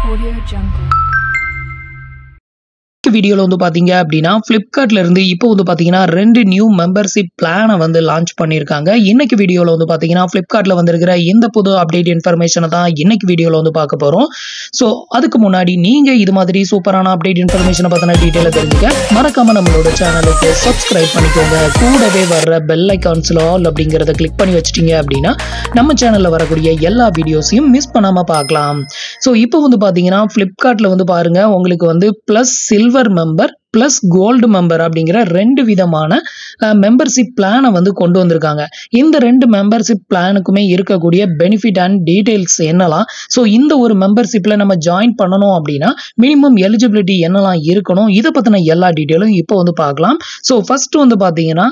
Audio Jungle. வீடியோல வந்து பாத்தீங்க அப்படின்னா Flipkartல இருந்து இப்போ வந்து பாத்தீங்கன்னா ரெண்டு நியூ மெம்பர்ஷிப் பிளானை வந்து லான்ச் பண்ணிருக்காங்க. இன்னைக்கு வீடியோல வந்து பாத்தீங்கன்னா Flipkartல வந்திருக்கிற இந்த புது அப்டேட் இன்ஃபர்மேஷனை தான் இன்னைக்கு வீடியோல வந்து பார்க்க போறோம். ஸோ அதுக்கு முன்னாடி நீங்க இது மாதிரி சூப்பரான அப்டேட் இன்ஃபர்மேஷனை பத்தின டீட்டெயிலை தெரிஞ்சுக்க மறக்காம நம்மளோட சேனலுக்கு சப்ஸ்கிரைப் பண்ணிக்கோங்க. கூடவே வர்ற பெல் ஐகான்ஸ்ல ஆல் அப்படிங்கறத கிளிக் பண்ணி வச்சிட்டீங்க அப்படின்னா நம்ம சேனல்ல வரக்கூடிய எல்லா வீடியோஸையும் மிஸ் பண்ணாம பார்க்கலாம். ஸோ இப்போ வந்து பாத்தீங்கன்னா Flipkartல வந்து பாருங்க உங்களுக்கு வந்து plus silver member plus gold member அப்படிங்கிற ரெண்டு விதமான மெம்பர்ஷிப் பிளானை வந்து கொண்டு வந்திருக்காங்க. இந்த ரெண்டு மெம்பர்ஷிப் பிளானுக்குமே இருக்கக்கூடிய பெனிஃபிட் அண்ட் டீடைல்ஸ் என்னலாம், ஸோ இந்த ஒரு மெம்பர்ஷிப்ல நம்ம ஜாயின் பண்ணணும் அப்படின்னா மினிமம் எலிஜிபிலிட்டி என்னலாம் இருக்கணும், இதை பத்தின எல்லா டீட்டெயிலும் இப்போ வந்து பார்க்கலாம். ஸோ ஃபர்ஸ்ட் வந்து பாத்தீங்கன்னா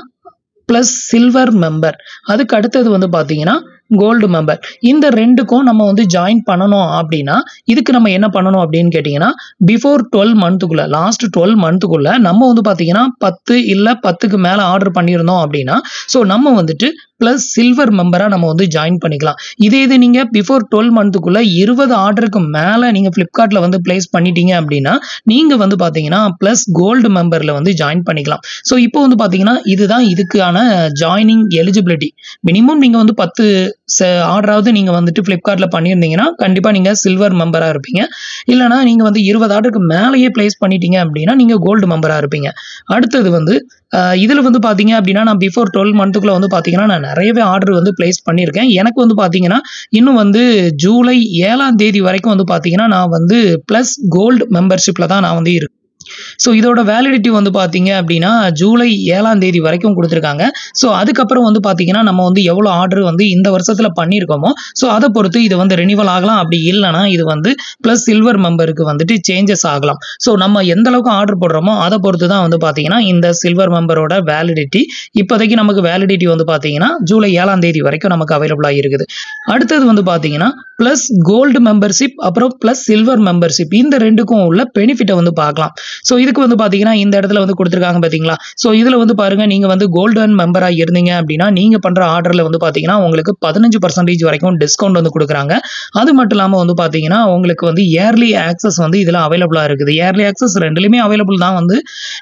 பிளஸ் சில்வர் மெம்பர், அதுக்கு அடுத்தது வந்து பாத்தீங்கன்னா கோல்டு மெம்பர். இந்த ரெண்டுக்கும் நம்ம வந்து ஜாயின் பண்ணணும் அப்படின்னா இதுக்கு நம்ம என்ன பண்ணணும் அப்படின்னு கேட்டிங்கன்னா பிஃபோர் 12 மந்த்துக்குள்ள லாஸ்ட் 12 மந்த்துக்குள்ள நம்ம வந்து பார்த்தீங்கன்னா 10 இல்லை 10க்கு மேலே ஆர்டர் பண்ணியிருந்தோம் அப்படின்னா ஸோ நம்ம வந்துட்டு ப்ளஸ் சில்வர் மெம்பராக நம்ம வந்து ஜாயின் பண்ணிக்கலாம். இது நீங்கள் பிஃபோர் 12 மந்த்துக்குள்ள 20 ஆர்டருக்கு மேலே நீங்கள் ஃப்ளிப்கார்ட்டில் வந்து பிளேஸ் பண்ணிட்டீங்க அப்படின்னா நீங்கள் வந்து பார்த்தீங்கன்னா ப்ளஸ் கோல்டு மெம்பரில் வந்து ஜாயின் பண்ணிக்கலாம். ஸோ இப்போ வந்து பார்த்தீங்கன்னா இதுதான் இதுக்கான ஜாயினிங் எலிஜிபிலிட்டி. மினிமம் நீங்கள் வந்து 10 ஆர்டராவது நீங்கள் வந்துட்டு ஃப்ளிப்கார்ட்டில் பண்ணியிருந்தீங்கன்னா கண்டிப்பாக நீங்கள் சில்வர் மெம்பராக இருப்பீங்க. இல்லைனா நீங்கள் வந்து 20 ஆர்டருக்கு மேலேயே பிளேஸ் பண்ணிட்டீங்க அப்படின்னா நீங்கள் கோல்டு மெம்பராக இருப்பீங்க. அடுத்தது வந்து இதில் வந்து பார்த்தீங்க அப்படின்னா நான் பிஃபோர் 12 மந்த்துக்குள்ள வந்து பார்த்தீங்கன்னா நான் நிறையவே ஆர்டர் வந்து பிளேஸ் பண்ணியிருக்கேன். எனக்கு வந்து பார்த்தீங்கன்னா இன்னும் வந்து ஜூலை 7ஆம் தேதி வரைக்கும் வந்து பார்த்தீங்கன்னா நான் வந்து ப்ளஸ் கோல்டு மெம்பர்ஷிப்பில் தான் நான் வந்து இருக்கேன். ஸோ இதோட வேலிடிட்டி வந்து பார்த்தீங்க அப்படின்னா ஜூலை 7ஆம் தேதி வரைக்கும் கொடுத்துருக்காங்க. ஸோ அதுக்கப்புறம் வந்து பார்த்தீங்கன்னா நம்ம வந்து எவ்வளோ ஆர்டர் வந்து இந்த வருஷத்தில் பண்ணியிருக்கோமோ ஸோ அதை பொறுத்து இது வந்து ரெனிவல் ஆகலாம். அப்படி இல்லைனா இது வந்து ப்ளஸ் சில்வர் மெம்பருக்கு வந்துட்டு சேஞ்சஸ் ஆகலாம். ஸோ நம்ம எந்த அளவுக்கு ஆர்டர் போடுறோமோ அதை பொறுத்து தான் வந்து பார்த்தீங்கன்னா இந்த சில்வர் மெம்பரோட வேலிடிட்டி. இப்போதைக்கு நமக்கு வேலிடிட்டி வந்து பார்த்தீங்கன்னா ஜூலை 7ஆம் தேதி வரைக்கும் நமக்கு அவைலபிளாக இருக்குது. அடுத்தது வந்து பார்த்தீங்கன்னா ப்ளஸ் கோல்டு மெம்பர்ஷிப் அப்புறம் ப்ளஸ் சில்வர் மெம்பர்ஷிப் இந்த ரெண்டுக்கும் உள்ள பெனிஃபிட்டை வந்து பார்க்கலாம். ஸோ இதுக்கு வந்து பார்த்தீங்கன்னா இந்த இடத்துல வந்து கொடுத்துருக்காங்க பார்த்தீங்களா. ஸோ இதில் வந்து பாருங்க நீங்கள் வந்து கோல்டன் மெம்பராக இருந்தீங்க அப்படின்னா நீங்கள் பண்ணுற ஆர்டரில் வந்து பார்த்தீங்கன்னா உங்களுக்கு 15% வரைக்கும் டிஸ்கவுண்ட் வந்து கொடுக்குறாங்க. அது மட்டும் இல்லாமல் வந்து பார்த்தீங்கன்னா உங்களுக்கு வந்து இயர்லி ஆக்சஸ் வந்து இதில் அவைலபிளாக இருக்குது. இயர்லி ஆக்சஸ் ரெண்டுலையுமே அவைலபிள் தான். வந்து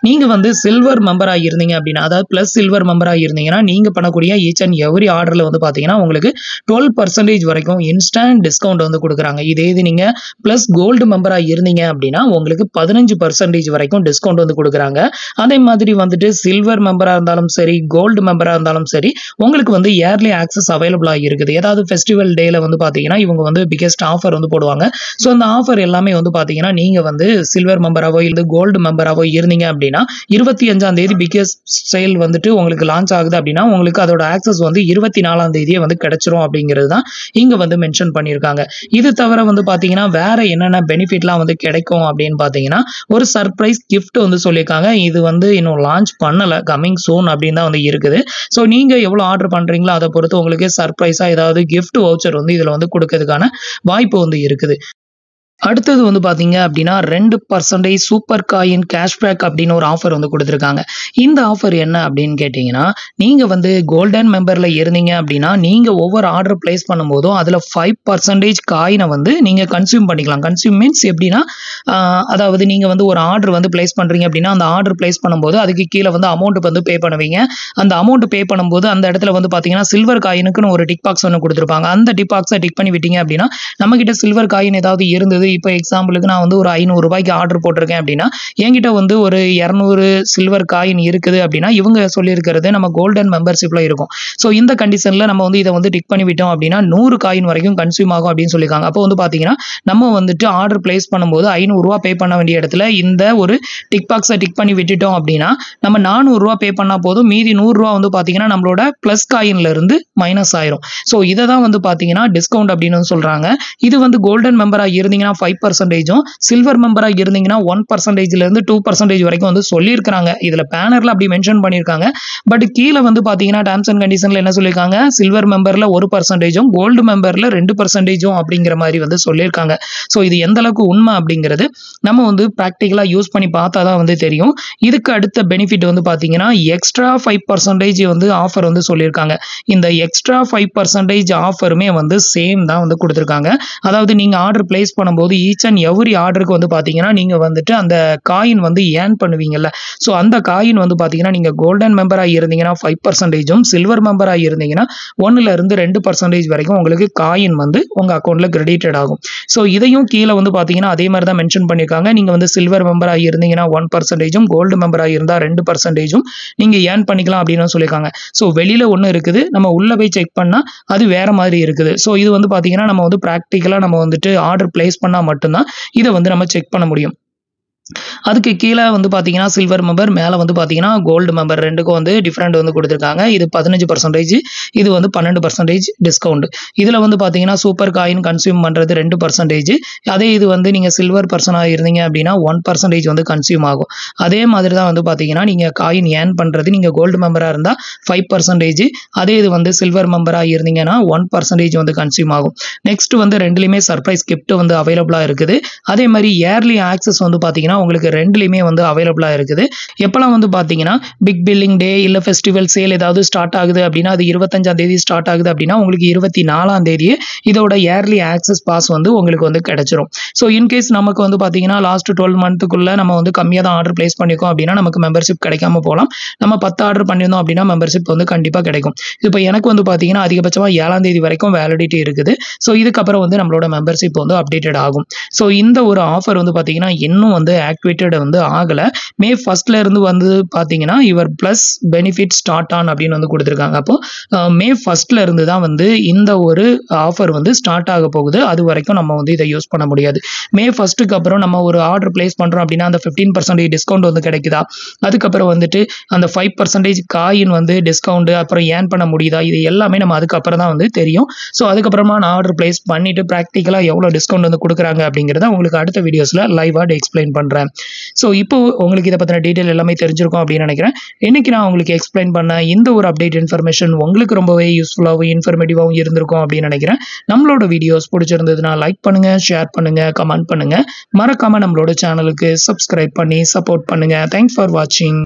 நீங்கள் வந்து சில்வர் மெம்பராக இருந்தீங்க அப்படின்னா அதாவது ப்ளஸ் சில்வர் மெம்பராக இருந்தீங்கன்னா நீங்கள் பண்ணக்கூடிய ஈச் அண்ட் எவ்ரி ஆர்டரில் வந்து பார்த்தீங்கன்னா உங்களுக்கு 12% வரைக்கும் இன்ஸ்டன்ட் டிஸ்கவுண்ட் வந்து கொடுக்குறாங்க. இதே இது நீங்கள் ப்ளஸ் கோல்டு மெம்பராக இருந்தீங்க அப்படின்னா உங்களுக்கு 15% வரைக்கும் டிஸ்கவுண்ட் வந்து கொடுக்குறாங்க. அதே மாதிரி வந்துட்டு சில்வர் மெம்பராக இருந்தாலும் சரி கோல்டு மெம்பராக இருந்தாலும் சரி உங்களுக்கு வந்து இயர்லி ஆக்சஸ் அவைலபிளாக இருக்குது. ஏதாவது ஃபெஸ்டிவல் டேல வந்து பார்த்தீங்கன்னா இவங்க வந்து பிகெஸ்ட் ஆஃபர் வந்து போடுவாங்க. ஸோ அந்த ஆஃபர் எல்லாமே வந்து பார்த்தீங்கன்னா நீங்கள் வந்து சில்வர் மெம்பராகவோ இல்லை கோல்டு மெம்பராகவோ இருந்தீங்க அப்படின்னா 25ஆம் தேதி பிகெஸ்ட் சேல் வந்துட்டு உங்களுக்கு லான்ச் ஆகுது அப்படின்னா உங்களுக்கு அதோட ஆக்சஸ் வந்து 24ஆம் தேதியே வந்து கிடைச்சிரும் அப்படிங்கிறது தான் இங்கே வந்து மென்ஷன் பண்ணியிருக்காங்க. இது தவிர வந்து பார்த்தீங்கன்னா வேற என்னென்ன பெனிஃபிட்லாம் வந்து கிடைக்கும் அப்படின்னு பார்த்தீங்கன்னா ஒரு சர்ப்ரைஸ் கிஃப்ட் வந்து சொல்லியிருக்காங்க. இது வந்து இன்னும் லான்ச் பண்ணலை, கமிங் சூன் அப்படின்னு தான் வந்து இருக்குது. ஸோ நீங்கள் எவ்வளோ ஆர்டர் பண்ணுறீங்களோ அதை பொறுத்து உங்களுக்கு சர்ப்ரைஸாக ஏதாவது கிஃப்ட் வவுச்சர் வந்து இதில் வந்து கொடுக்கறதுக்கான வாய்ப்பு வந்து இருக்குது. அடுத்தது வந்து பார்த்தீங்க அப்படின்னா 2% சூப்பர் காயின் கேஷ்பேக் அப்படின்னு ஒரு ஆஃபர் வந்து கொடுத்துருக்காங்க. இந்த ஆஃபர் என்ன அப்படின்னு கேட்டிங்கன்னா நீங்கள் வந்து கோல்டன் மெம்பரில் இருந்தீங்க அப்படின்னா நீங்கள் ஒவ்வொரு ஆர்டர் பிளேஸ் பண்ணும்போதும் அதில் 5% காயினை வந்து நீங்கள் கன்சியூம் பண்ணிக்கலாம். கன்சியூம் மீன்ஸ் எப்படின்னா அதாவது நீங்கள் வந்து ஒரு ஆர்டர் வந்து பிளேஸ் பண்ணுறீங்க அப்படின்னா அந்த ஆர்டர் பிளேஸ் பண்ணும்போது அதுக்கு கீழே வந்து அமௌண்ட் வந்து பே பண்ணுவீங்க. அந்த அமௌண்ட் பே பண்ணும்போது அந்த இடத்துல வந்து பார்த்தீங்கன்னா சில்வர் காயினுக்குன்னு ஒரு டிக் பாக்ஸ் ஒன்று கொடுத்துருப்பாங்க. அந்த டிக் பாக்ஸை டிக் பண்ணி விட்டீங்க அப்படின்னா நம்மகிட்ட சில்வர் காயின் ஏதாவது இருந்தது, இப்போ எக்ஸாம்பிளுக்கு நான் வந்து ஒரு 500 ரூபாய்க்கு ஆர்டர் போட்டிருக்கேன் அப்படின்னா என்கிட்ட வந்து ஒரு 200 சில்வர் காயின் இருக்குது அப்படின்னா இவங்க சொல்லியிருக்கிறது நம்ம கோல்டன் மெம்பர்ஷிப்ல இருக்கும். ஸோ இந்த கண்டிஷன்ல நம்ம வந்து இதை வந்து டிக் பண்ணி விட்டோம் அப்படின்னா 100 காயின் வரைக்கும் கன்சியூம் ஆகும் அப்படின்னு சொல்லியிருக்காங்க. அப்போ வந்து பார்த்தீங்கன்னா நம்ம வந்துட்டு ஆர்டர் பிளேஸ் பண்ணும்போது 500 ரூபா பே பண்ண வேண்டிய இடத்துல இந்த ஒரு டிக் பாக்ஸை டிக் பண்ணி விட்டுட்டோம் அப்படின்னா நம்ம 400 ரூபா பே பண்ணா போதும், மீதி 100 ரூபா வந்து பார்த்தீங்கன்னா நம்மளோட பிளஸ் காயின்ல இருந்து மைனஸ் ஆயிரும். ஸோ இதை தான் வந்து பார்த்தீங்கன்னா டிஸ்கவுண்ட் அப்படின்னு சொல்றாங்க. இது வந்து கோல்டன் மெம்பரா இருந்தீங்கன்னா 5%, சில்வர் மெம்பரா இருந்தீங்கன்னா 1%ல இருந்து 2% வரைக்கும் வந்து சொல்லியிருக்காங்க. இதுல பேனர்ல அப்படி மென்ஷன் பண்ணியிருக்காங்க. பட் கீழே வந்து பாத்தீங்கன்னா டேர்ம்ஸ் அண்ட் கண்டிஷன்ல என்ன சொல்லியிருக்காங்க, சில்வர் மெம்பர்ல 1%, கோல்டு மெம்பர்ல 2% அப்படிங்கிற மாதிரி வந்து சொல்லியிருக்காங்க. ஸோ இது எந்த அளவுக்கு உண்மை அப்படிங்கிறது நம்ம வந்து ப்ராக்டிக்கலா யூஸ் பண்ணி பார்த்தா தான் வந்து தெரியும். இதுக்கு அடுத்த பெனிஃபிட் வந்து பாத்தீங்கன்னா எக்ஸ்ட்ரா 5% வந்து ஆஃபர் வந்து சொல்லியிருக்காங்க. இந்த எக்ஸ்ட்ரா 5% ஆஃபருமே வந்து சேம் தான் வந்து கொடுத்துருக்காங்க. அதாவது நீங்க ஆர்டர் பிளேஸ் பண்ணும்போது பண்ணும்போது ஈச் அண்ட் எவ்ரி ஆர்டருக்கு வந்து பார்த்தீங்கன்னா நீங்கள் வந்துட்டு அந்த காயின் வந்து ஏர்ன் பண்ணுவீங்கல்ல. ஸோ அந்த காயின் வந்து பார்த்தீங்கன்னா நீங்கள் கோல்டன் மெம்பராக இருந்தீங்கன்னா 5%, சில்வர் மெம்பராக இருந்தீங்கன்னா 1-2% வரைக்கும் உங்களுக்கு காயின் வந்து உங்கள் அக்கௌண்ட்டில் கிரெடிட்டட் ஆகும். ஸோ இதையும் கீழே வந்து பார்த்தீங்கன்னா அதே மாதிரி தான் மென்ஷன் பண்ணியிருக்காங்க. நீங்கள் வந்து சில்வர் மெம்பராக இருந்தீங்கன்னா 1%, கோல்டு மெம்பராக இருந்தால் 2% நீங்கள் ஏர்ன் பண்ணிக்கலாம் அப்படின்னு சொல்லியிருக்காங்க. ஸோ வெளியில் ஒன்று இருக்குது, நம்ம உள்ளே போய் செக் பண்ணால் அது வேற மாதிரி இருக்குது. ஸோ இது வந்து பார்த்தீங்கன்னா நம்ம வந்து ப்ராக்டிக்கலாக நம்ம வந்துட்டு ஆர்டர் பிளேஸ் பண்ணால் மட்டும்தான் இதை வந்து நம்ம செக் பண்ண முடியும். அதுக்கு கீழே வந்து பார்த்தீங்கன்னா சில்வர் மெம்பர், மேலே வந்து பார்த்தீங்கன்னா கோல்டு மெம்பர், ரெண்டுக்கும் வந்து டிஃப்ரெண்ட் வந்து கொடுத்துருக்காங்க. இது 15%, இது வந்து 12% டிஸ்கவுண்ட். இதில் வந்து பார்த்தீங்கன்னா சூப்பர் காயின் கன்சியூம் பண்ணுறது 2%. அதே இது வந்து நீங்கள் சில்வர் பர்சனாக இருந்தீங்க அப்படின்னா 1% வந்து கன்சியூம் ஆகும். அதே மாதிரி தான் வந்து பார்த்தீங்கன்னா நீங்கள் காயின் ஏர்ன் பண்ணுறது நீங்கள் கோல்டு மெம்பராக இருந்தால் 5%, அதே இது வந்து சில்வர் மெம்பராக இருந்தீங்கன்னா 1% வந்து கன்சியூம் ஆகும். நெக்ஸ்ட் வந்து ரெண்டுலேயுமே சர்ப்ரைஸ் கிஃப்ட் வந்து அவைலபிளாக இருக்குது. அதே மாதிரி இயர்லி ஆக்சஸ் வந்து பார்த்தீங்கன்னா உங்களுக்கு ரெண்டுலையுமே வந்து அவைலபிளாக இருக்குது. எப்போல்லாம் வந்து பார்த்தீங்கன்னா பிக் பில்லிங் டே இல்லை ஃபெஸ்டிவல் சேல் ஏதாவது ஸ்டார்ட் ஆகுது அப்படின்னா அது 25ஆம் தேதி ஸ்டார்ட் ஆகுது அப்படின்னா உங்களுக்கு 24ஆம் தேதியே இதோட இயர்லி ஆக்சஸ் பாஸ் வந்து உங்களுக்கு வந்து கிடைச்சிரும். ஸோ இன்கேஸ் நமக்கு வந்து பார்த்தீங்கன்னா லாஸ்ட் 12 மந்த்துக்குள்ளே நம்ம வந்து கம்மியாக தான் ஆர்டர் பிளேஸ் பண்ணியிருக்கோம் அப்படின்னா நமக்கு மெம்பர்ஷிப் கிடைக்காம போகலாம். நம்ம 10 ஆர்டர் பண்ணியிருந்தோம் அப்படின்னா மெம்பர்ஷிப் வந்து கண்டிப்பாக கிடைக்கும். இப்போ எனக்கு வந்து பார்த்தீங்கன்னா அதிகபட்சமாக 7ஆம் தேதி வரைக்கும் வேலிடிட்டி இருக்குது. ஸோ இதுக்கப்புறம் வந்து நம்மளோட மெம்பர்ஷிப் வந்து அப்டேட்டட் ஆகும். ஸோ இந்த ஒரு ஆஃபர் வந்து பார்த்தீங்கன்னா இன்னும் வந்து ஆக்டிவேட்டட் வந்து ஆகலை. மே 1 இருந்து வந்து பார்த்தீங்கன்னா your plus benefit start on அப்படின்னு வந்து கொடுத்துருக்காங்க. அப்போ மே 1 இருந்து தான் வந்து இந்த ஒரு ஆஃபர் வந்து ஸ்டார்ட் ஆக போகுது. அது வரைக்கும் நம்ம வந்து இதை யூஸ் பண்ண முடியாது. மே 1க்கு அப்புறம் நம்ம ஒரு ஆர்டர் பிளேஸ் பண்ணுறோம் அப்படின்னா அந்த 15% டிஸ்கவுண்ட் வந்து கிடைக்குதா, அதுக்கப்புறம் வந்துட்டு அந்த 5% காயின் வந்து டிஸ்கவுண்ட் அப்புறம் ஏர்ன் பண்ண முடியுதா, இது எல்லாமே நம்ம அதுக்கப்புறம் தான் வந்து தெரியும். ஸோ அதுக்கப்புறமா நான் ஆர்டர் பிளேஸ் பண்ணிட்டு ப்ராக்டிக்கலாக எவ்வளோ டிஸ்கவுண்ட் வந்து கொடுக்குறாங்க அப்படிங்கிறத உங்களுக்கு அடுத்த வீடியோஸில் லைவாக எக்ஸ்பிளைன் பண்ணுறேன். ஸோ இப்போ உங்களுக்கு இதை பற்றின டீட்டெயில் எல்லாமே தெரிஞ்சிருக்கும் அப்படின்னு நினைக்கிறேன். இன்னைக்கு நான் உங்களுக்கு எக்ஸ்பிளைன் பண்ண இந்த ஒரு அப்டேட் இன்ஃபர்மேஷன் உங்களுக்கு ரொம்பவே யூஸ்ஃபுல்லாகவும் இன்ஃபர்மேட்டிவாகவும் இருந்திருக்கும் அப்படின்னு நினைக்கிறேன். நம்மளோட வீடியோஸ் பிடிச்சிருந்ததுன்னா லைக் பண்ணுங்க, ஷேர் பண்ணுங்க, கமெண்ட் பண்ணுங்க. மறக்காம நம்மளோட சேனலுக்கு சப்ஸ்கிரைப் பண்ணி சப்போர்ட் பண்ணுங்க. தேங்க்ஸ் ஃபார் வாட்சிங்.